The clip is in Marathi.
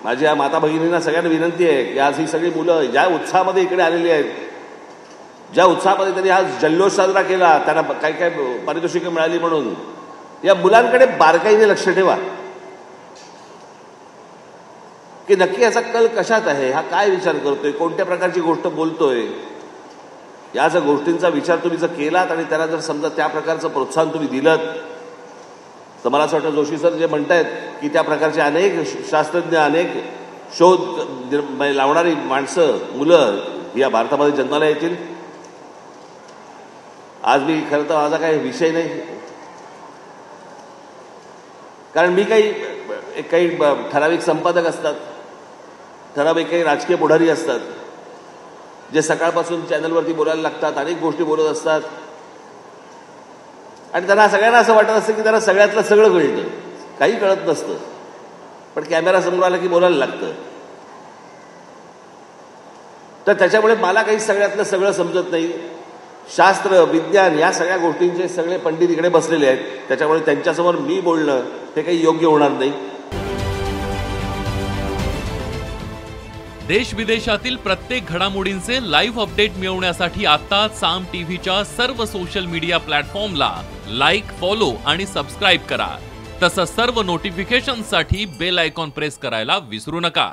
माझी या माता भगिनींना सगळ्यांना विनंती आहे की आज ही सगळी मुलं ज्या उत्साहामध्ये इकडे आलेली आहेत, ज्या उत्साहामध्ये त्यांनी आज जल्लोष साजरा केला, त्यांना काही काय पारितोषिकं मिळाली म्हणून, या मुलांकडे बारकाईने लक्ष ठेवा की नक्की याचा कल कशात आहे, हा काय विचार करतोय, कोणत्या प्रकारची गोष्ट बोलतोय. या जर गोष्टींचा विचार तुम्ही जर केलात आणि त्याला जर समजा त्या प्रकारचं प्रोत्साहन तुम्ही दिलं, तर मला असं वाटतं जोशी सर जे म्हणतायत की त्या प्रकारचे अनेक शास्त्रज्ञ, अनेक शोध लावणारी माणसं, मुलं या भारतामध्ये जन्माला येतील. आज मी खरं तर माझा काही विषय नाही, कारण मी काही ठराविक संपादक असतात, ठराविक काही राजकीय पुढारी असतात जे सकाळपासून चॅनलवरती बोलायला लागतात, अनेक गोष्टी बोलत असतात आणि त्यांना सगळ्यांना असं वाटत असतं की त्यांना सगळ्यातलं सगळं कळतं. काही कळत नसतं, पण कॅमेरा समोर आला की बोलायला लागतं. तर त्याच्यामुळे मला काही सगळ्यातलं सगळं समजत नाही. शास्त्र, विज्ञान या सगळ्या गोष्टींचे सगळे पंडित इकडे बसलेले आहेत, त्याच्यामुळे त्यांच्यासमोर मी बोलणं हे काही योग्य होणार नाही. देश विदेशातील प्रत्येक घडामोडींचे लाईव्ह अपडेट मिळवण्यासाठी आता साम टीव्हीच्या सर्व सोशल मीडिया प्लॅटफॉर्मला लाईक, फॉलो आणि सबस्क्राईब करा. तसंच सर्व नोटिफिकेशनसाठी बेल आयकॉन प्रेस करायला विसरू नका.